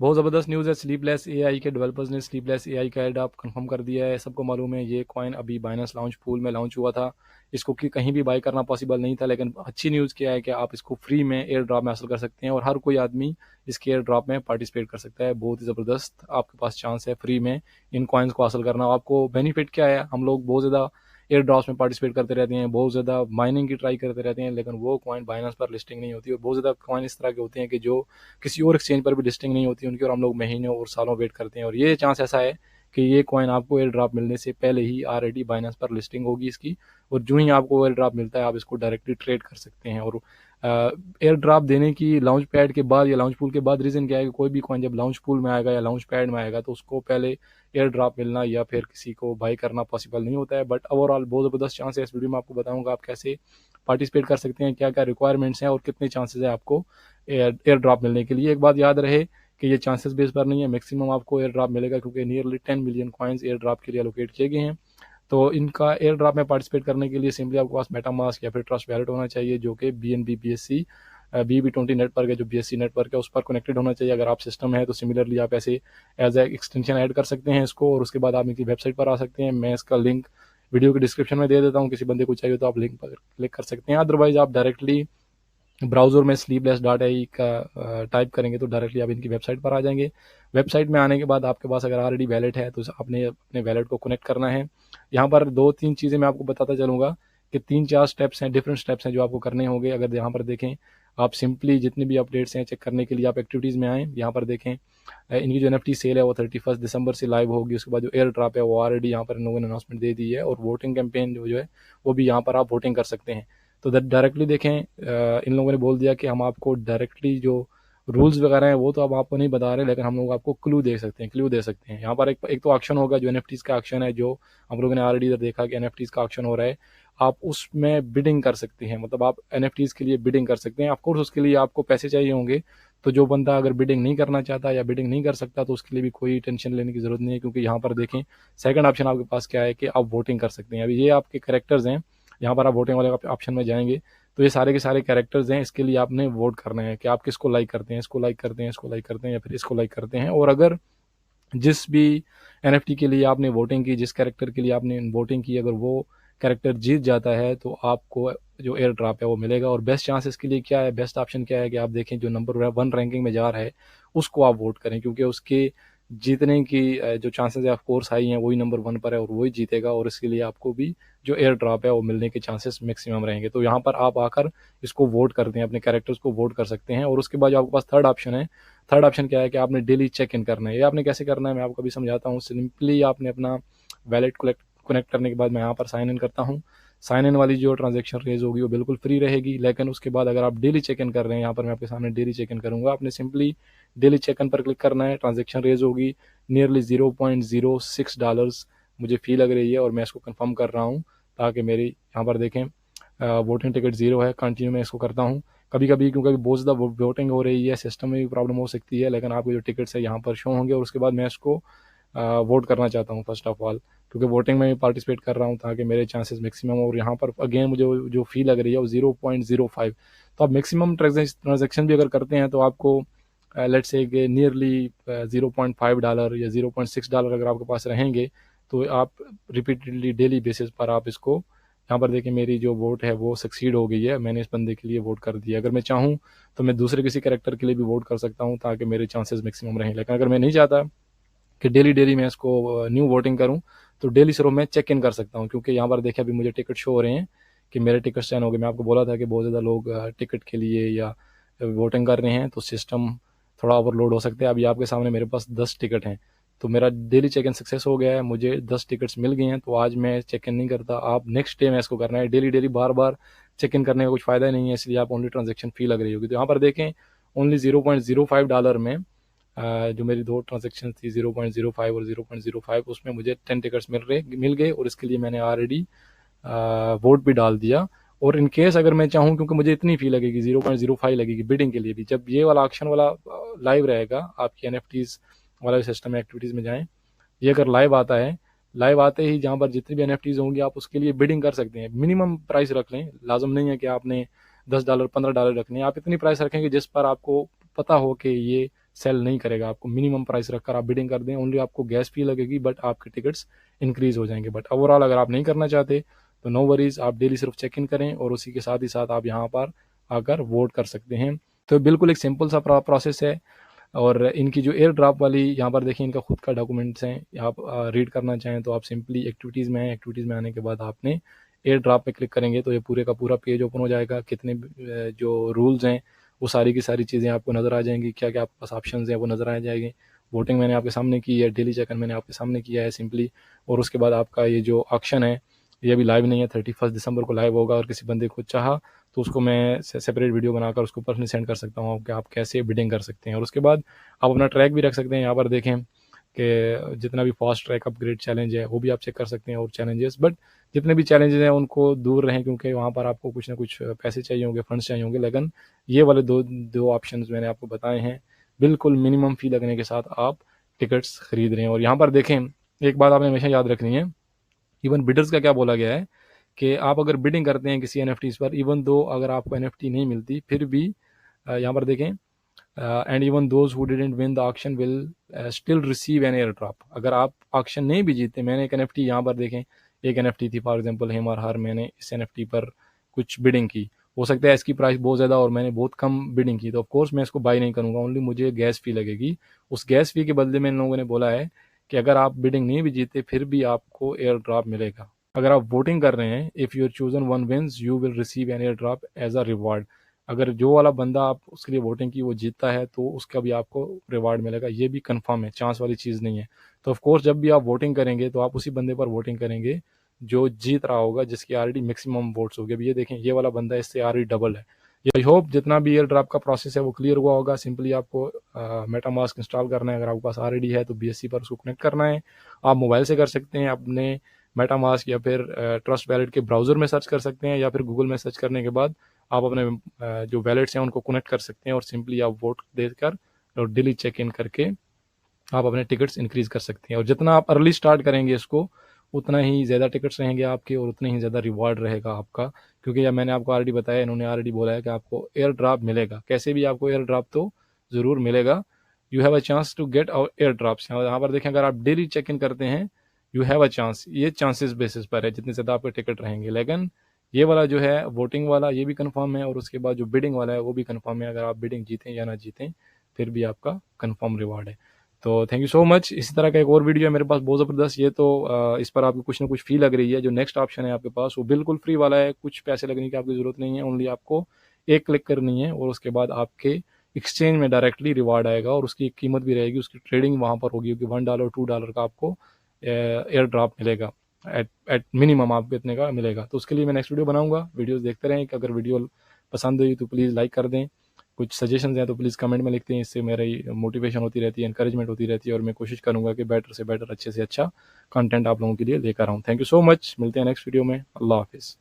बहुत ज़बरदस्त न्यूज़ है। स्लीपलेस एआई के डेवलपर्स ने स्लीपलेस एआई का एयरड्रॉप कंफर्म कर दिया है। सबको मालूम है ये कॉइन अभी बाइनेंस लाउंज पूल में लॉन्च हुआ था। इसको कि कहीं भी बाई करना पॉसिबल नहीं था, लेकिन अच्छी न्यूज़ क्या है कि आप इसको फ्री में एयर ड्रॉप में हासिल कर सकते हैं और हर कोई आदमी इसके एयर ड्रॉप में पार्टिसिपेट कर सकता है। बहुत ही ज़बरदस्त आपके पास चांस है फ्री में इन कॉइन्स को हासिल करना। आपको बेनिफिट क्या है, हम लोग बहुत ज़्यादा एयर ड्रॉप्स में पार्टिसिपेट करते रहते हैं, बहुत ज़्यादा माइनिंग की ट्राई करते रहते हैं, लेकिन वो कॉइन बाइनेंस पर लिस्टिंग नहीं होती। और बहुत ज़्यादा कॉइन इस तरह के होते हैं कि जो किसी और एक्सचेंज पर भी लिस्टिंग नहीं होती उनकी, और हम लोग महीनों और सालों वेट करते हैं। और ये चांस ऐसा है कि ये कॉइन आपको एयर ड्रॉप मिलने से पहले ही ऑलरेडी बाइनेंस पर लिस्टिंग होगी इसकी, और जो ही आपको एयर ड्रॉप मिलता है आप इसको डायरेक्टली ट्रेड कर सकते हैं। और एयर ड्रॉप देने की लॉन्च पैड के बाद या लॉन्च पूल के बाद रीज़न क्या है कि कोई भी कॉइन जब लॉन्च पूल में आएगा या लॉन्च पैड में आएगा तो उसको पहले एयर ड्रॉप मिलना या फिर किसी को बाई करना पॉसिबल नहीं होता है। बट ओवरऑल बहुत ज़बरदस्त चांस है। इस वीडियो में आपको बताऊंगा आप कैसे पार्टिसिपेट कर सकते हैं, क्या क्या रिक्वायरमेंट्स हैं और कितने चांसेस है आपको एयर ड्रॉप मिलने के लिए। एक बात याद रहे कि ये चांसेस बेस पर नहीं है, मैक्सिमम आपको एयर ड्रॉप मिलेगा क्योंकि nearly 10 million coins air drop के लिए एलोकेट किए गए हैं। तो इनका एयर ड्रॉप में पार्टिसिपेट करने के लिए सिंपली आपके पास मेटामास्क या फिर ट्रस्ट वैलेट होना चाहिए, जो कि BNB BSC BB20 नेटवर्क है, जो BSC नेटवर्क है उस पर कनेक्टेड होना चाहिए। अगर आप सिस्टम है तो सिमिलरली आप ऐसे एज ए एक्सटेंशन ऐड कर सकते हैं इसको, और उसके बाद आप इनकी वेबसाइट पर आ सकते हैं। मैं इसका लिंक वीडियो के डिस्क्रिप्शन में दे देता हूँ, किसी बंदे को चाहिए तो आप लिंक पर क्लिक कर सकते हैं। अदरवाइज आप डायरेक्टली ब्राउज़र में sleepless.ai का टाइप करेंगे तो डायरेक्टली आप इनकी वेबसाइट पर आ जाएंगे। वेबसाइट में आने के बाद आपके पास अगर ऑलरेडी वैलेट है तो आपने अपने वैलेट को कनेक्ट करना है। यहाँ पर 2-3 चीज़ें मैं आपको बताता चलूँगा कि 3-4 स्टेप्स हैं, डिफरेंट स्टेप्स हैं जो आपको करने होंगे। अगर यहाँ पर देखें आप सिंपली जितनी भी अपडेट्स हैं चेक करने के लिए आप एक्टिविटीज़ में आएँ। यहाँ पर देखें इनकी जो NFT सेल है वो 31 दिसंबर से लाइव होगी। उसके बाद जो एयर ड्रॉप है वो ऑलरेडी यहाँ पर इन लोगों ने अनाउंसमेंट दे दी है, और वोटिंग कैंपेन जो है वो भी यहाँ पर आप वोटिंग कर सकते हैं। तो डायरेक्टली देखें इन लोगों ने बोल दिया कि हम आपको डायरेक्टली जो रूल्स वगैरह हैं वो तो अब आपको नहीं बता रहे, लेकिन हम लोग आपको क्लू दे सकते हैं, क्लू दे सकते हैं। यहाँ पर एक तो ऑक्शन होगा जो NFTs का ऑक्शन है, जो हम लोगों ने ऑलरेडी इधर देखा कि NFTs का ऑक्शन हो रहा है। आप उसमें बिडिंग कर सकते हैं, मतलब आप NFTs के लिए बिडिंग कर सकते हैं। ऑफकोर्स उसके लिए आपको पैसे चाहिए होंगे, तो जो बंदा अगर बिडिंग नहीं करना चाहता या बिडिंग नहीं कर सकता तो उसके लिए भी कोई टेंशन लेने की ज़रूरत नहीं है, क्योंकि यहाँ पर देखें सेकंड ऑप्शन आपके पास क्या है कि आप वोटिंग कर सकते हैं। अभी ये आपके करेक्टर्स हैं, यहाँ पर आप वोटिंग वाले ऑप्शन में जाएंगे तो ये सारे के सारे कैरेक्टर्स हैं। इसके लिए आपने वोट करना है कि आप किसको लाइक करते हैं, इसको लाइक करते हैं, इसको लाइक करते हैं या फिर इसको लाइक करते हैं। और अगर जिस भी NFT के लिए आपने वोटिंग की, जिस कैरेक्टर के लिए आपने वोटिंग की, अगर वो कैरेक्टर जीत जाता है तो आपको जो एयर ड्रॉप है वो मिलेगा। और बेस्ट चांसेस के लिए क्या है, बेस्ट ऑप्शन क्या है कि आप देखें जो नंबर 1 रैंकिंग में जा रहा है उसको आप वोट करें, क्योंकि उसके जीतने की जो चांसेस है ऑफ कोर्स हाई हैं, वही नंबर 1 पर है और वही जीतेगा, और इसके लिए आपको भी जो एयर ड्रॉप है वो मिलने के चांसेस मैक्सिमम रहेंगे। तो यहाँ पर आप आकर इसको वोट करते हैं, अपने कैरेक्टर्स को वोट कर सकते हैं। और उसके बाद जो आपके पास थर्ड ऑप्शन है, थर्ड ऑप्शन क्या है कि आपने डेली चेक इन करना है। ये आपने कैसे करना है मैं आपको अभी समझाता हूँ। सिंपली आपने अपना वैलेट कनेक्ट करने के बाद मैं यहाँ पर साइन इन करता हूँ। साइन इन वाली जो ट्रांजेक्शन रेज होगी वो बिल्कुल फ्री रहेगी, लेकिन उसके बाद अगर आप डेली चेक इन कर रहे हैं, यहाँ पर मैं आपके सामने डेली चेक इन करूँगा, आपने सिंपली डेली चेक इन पर क्लिक करना है। ट्रांजेक्शन रेज होगी नियरली $0.06 मुझे फ़ी लग रही है, और मैं इसको कन्फर्म कर रहा हूँ ताकि मेरी यहाँ पर देखें वोटिंग टिकट 0 है। कंटिन्यू मैं इसको करता हूँ। कभी कभी क्योंकि बहुत ज़्यादा वोटिंग हो रही है, सिस्टम में भी प्रॉब्लम हो सकती है, लेकिन आपके जो टिकट्स है यहाँ पर शो होंगे। और उसके बाद मैं इसको वोट करना चाहता हूँ फर्स्ट ऑफ ऑल, क्योंकि वोटिंग में भी पार्टिसिपेट कर रहा हूँ ताकि मेरे चांसेस मैक्सिमम। और यहाँ पर अगेन मुझे जो फ़ी लग रही है वो 0.05। तो आप मैक्सिमम ट्रांजेक्शन भी अगर करते हैं तो आपको लेट्स से कि नियरली $0.5 या $0.6 अगर आपके पास रहेंगे तो आप रिपीटेडली डेली बेसिस पर आप इसको, यहाँ पर देखिए मेरी जो वोट है वो सक्सीड हो गई है, मैंने इस बंदे के लिए वोट कर दिया। अगर मैं चाहूँ तो मैं दूसरे किसी कैरेक्टर के लिए भी वोट कर सकता हूँ ताकि मेरे चांसेस मैक्सिमम रहें। लेकिन अगर मैं नहीं चाहता कि डेली डेली मैं इसको न्यू वोटिंग करूँ तो डेली सिर्फ मैं चेक इन कर सकता हूँ, क्योंकि यहाँ पर देखिए अभी मुझे टिकट शो हो रहे हैं कि मेरे टिकट स्टैंड हो गए। मैं आपको बोला था कि बहुत ज़्यादा लोग टिकट के लिए या वोटिंग कर रहे हैं तो सिस्टम थोड़ा ओवरलोड हो सकता है। अभी आपके सामने मेरे पास 10 टिकट हैं, तो मेरा डेली चेक इन सक्सेस हो गया है, मुझे 10 टिकट्स मिल गए हैं। तो आज मैं चेक इन नहीं करता, आप नेक्स्ट डे में इसको करना है। डेली डेली बार बार चेक इन करने का कुछ फ़ायदा नहीं है, इसलिए आप ओनली ट्रांजेक्शन फ़ी लग रही होगी। तो यहाँ पर देखें ओनली $0.05 में जो मेरी 2 ट्रांजेक्शन थी 0.05 और 0.05, उसमें मुझे 10 टिकट्स मिल गए, और इसके लिए मैंने ऑलरेडी वोट भी डाल दिया। और इन केस अगर मैं चाहूँ, क्योंकि मुझे इतनी फ़ी लगेगी 0.05 लगेगी बिडिंग के लिए भी, जब ये वाला ऑक्शन वाला लाइव रहेगा आपकी NFTs वाला सिस्टम एक्टिविटीज़ में जाएँ, ये अगर लाइव आता है, लाइव आते ही जहाँ पर जितनी भी NFTs होंगी आप उसके लिए बिडिंग कर सकते हैं। मिनिमम प्राइस रख लें, लाजम नहीं है कि आपने $10 $15 रखने हैं, आप इतनी प्राइस रखेंगे जिस पर आपको पता हो कि ये सेल नहीं करेगा। आपको मिनिमम प्राइस रखकर आप बिडिंग कर दें, ओनली आपको गैस फी लगेगी, बट आपके टिकट्स इंक्रीज हो जाएंगे। बट ओवरऑल अगर आप नहीं करना चाहते तो नो वरीज, आप डेली सिर्फ चेक इन करें और उसी के साथ ही साथ आप यहाँ पर आकर वोट कर सकते हैं। तो बिल्कुल एक सिंपल सा प्रोसेस है। और इनकी जो एयर ड्रॉप वाली, यहाँ पर देखिए इनका खुद का डॉक्यूमेंट्स हैं। आप रीड करना चाहें तो आप सिंपली एक्टिविटीज़ में आए, एक्टिविटीज़ में आने के बाद आपने एयर ड्रॉप पे क्लिक करेंगे तो ये पूरे का पूरा पेज ओपन हो जाएगा। कितने जो रूल्स हैं वो सारी की सारी चीज़ें आपको नज़र आ जाएंगी, क्या क्या आपके पास ऑप्शन हैं वो नज़र आ जाएंगे। वोटिंग मैंने आपके सामने की है, डेली चेक इन मैंने आपके सामने किया है सिंपली। और उसके बाद आपका ये जो ऑक्शन है ये अभी लाइव नहीं है, 31 दिसंबर को लाइव होगा। और किसी बंदे को चाहा तो उसको मैं सेपरेट वीडियो बनाकर उसको पर्सनली सेंड कर सकता हूँ कि आप कैसे बिडिंग कर सकते हैं। और उसके बाद आप अपना ट्रैक भी रख सकते हैं। यहाँ पर देखें कि जितना भी फास्ट ट्रैक अपग्रेड चैलेंज है वो भी आप चेक कर सकते हैं और चैलेंजेस, बट जितने भी चैलेंजेस हैं उनको दूर रहें, क्योंकि वहाँ पर आपको कुछ ना कुछ पैसे चाहिए होंगे, फंड्स चाहिए होंगे। लेकिन ये वाले दो दो ऑप्शन मैंने आपको बताए हैं, बिल्कुल मिनिमम फ़ी लगने के साथ आप टिकट्स खरीद रहे हैं। और यहाँ पर देखें, एक बात आपने हमेशा याद रखनी है, इवन बिडर्स का क्या बोला गया है कि आप अगर बिडिंग करते हैं किसी एनएफटीज पर, इवन दो अगर आपको एनएफटी नहीं मिलती फिर भी यहाँ पर देखें, and even those who didn't win the auction will still receive an air drop. अगर आप ऑक्शन नहीं भी जीते, मैंने एक एनएफटी यहाँ पर देखें, एक एनएफटी थी फॉर एग्जांपल हिम और हर, मैंने इस एनएफटी पर कुछ बिडिंग की, हो सकता है इसकी प्राइस बहुत ज़्यादा और मैंने बहुत कम बिडिंग की, तो ऑफकोर्स मैं इसको बाई नहीं करूँगा, ओनली मुझे गैस फी लगेगी। उस गैस फी के बदले में इन लोगों ने बोला है कि अगर आप बिडिंग नहीं भी जीते फिर भी आपको एयर ड्रॉप मिलेगा। अगर आप वोटिंग कर रहे हैं, if your chosen one wins you will receive an airdrop as a reward. अगर जो वाला बंदा आप उसके लिए वोटिंग की वो जीतता है तो उसका भी आपको रिवार्ड मिलेगा। ये भी कंफर्म है, चांस वाली चीज़ नहीं है। तो ऑफकोर्स जब भी आप वोटिंग करेंगे तो आप उसी बंदे पर वोटिंग करेंगे जो जीत रहा होगा, जिसकी ऑलरेडी मैक्सिमम वोट्स होगी। अभी ये देखें, ये वाला बंदा इससे ऑलरेडी डबल है। आई होप जितना भी एयर ड्रॉप का प्रोसेस है वो क्लियर हुआ होगा। सिंपली आपको मेटामास्क इंस्टॉल करना है, अगर आपके पास ऑलरेडी है तो बीएससी पर उसको कनेक्ट करना है। आप मोबाइल से कर सकते हैं अपने मेटामास्क, या फिर ट्रस्ट वैलेट के ब्राउज़र में सर्च कर सकते हैं, या फिर गूगल में सर्च करने के बाद आप अपने जो वैलेट्स हैं उनको कनेक्ट कर सकते हैं और सिंपली आप वोट देकर और डेली चेक इन करके आप अपने टिकट्स इंक्रीज कर सकते हैं। और जितना आप अर्ली स्टार्ट करेंगे इसको, उतना ही ज़्यादा टिकट्स रहेंगे आपके और उतने ही ज़्यादा रिवार्ड रहेगा आपका। क्योंकि यह मैंने आपको ऑलरेडी बताया, इन्होंने ऑलरेडी बोला है कि आपको एयर ड्रॉप मिलेगा, कैसे भी आपको एयर ड्रॉप तो ज़रूर मिलेगा। You have a chance to get our airdrops. यहाँ पर देखें, अगर आप डेली चेक इन करते हैं यू हैव अ चांस, ये चांसेस बेसिस पर है जितने ज़्यादा आपके टिकट रहेंगे। लेकिन ये वाला जो है वोटिंग वाला, ये भी कंफर्म है, और उसके बाद जो बिडिंग वाला है वो भी कंफर्म है। अगर आप बिडिंग जीतें या ना जीतें फिर भी आपका कंफर्म रिवार्ड है। तो थैंक यू सो मच। इसी तरह का एक और वीडियो है मेरे पास बहुत ज़बरदस्त। ये तो इस पर आपको कुछ ना कुछ फ़ी लग रही है। जो नेक्स्ट ऑप्शन है आपके पास वो बिल्कुल फ्री वाला है, कुछ पैसे लगने की आपकी ज़रूरत नहीं है। ओनली आपको एक क्लिक करनी है और उसके बाद आपके एक्सचेंज में डायरेक्टली रिवार्ड आएगा और उसकी एक कीमत भी रहेगी, उसकी ट्रेडिंग वहाँ पर होगी, क्योंकि $1 $2 का आपको एयर ड्रॉप मिलेगा। एट मिनिमम आपको इतने का मिलेगा। तो उसके लिए मैं नेक्स्ट वीडियो बनाऊंगा। वीडियोस देखते रहें कि अगर वीडियो पसंद हुई तो प्लीज़ लाइक कर दें। कुछ सजेशंस हैं तो प्लीज़ कमेंट में लिखते हैं, इससे मेरी मोटिवेशन होती रहती है, इंकरेजमेंट होती रहती है, और मैं कोशिश करूँगा कि बेटर से बेटर, अच्छे से अच्छा कंटेंट आप लोगों के लिए लेकर आऊँ। Thank you so much. मिलते हैं नेक्स्ट वीडियो में। अल्लाह हाफिज़।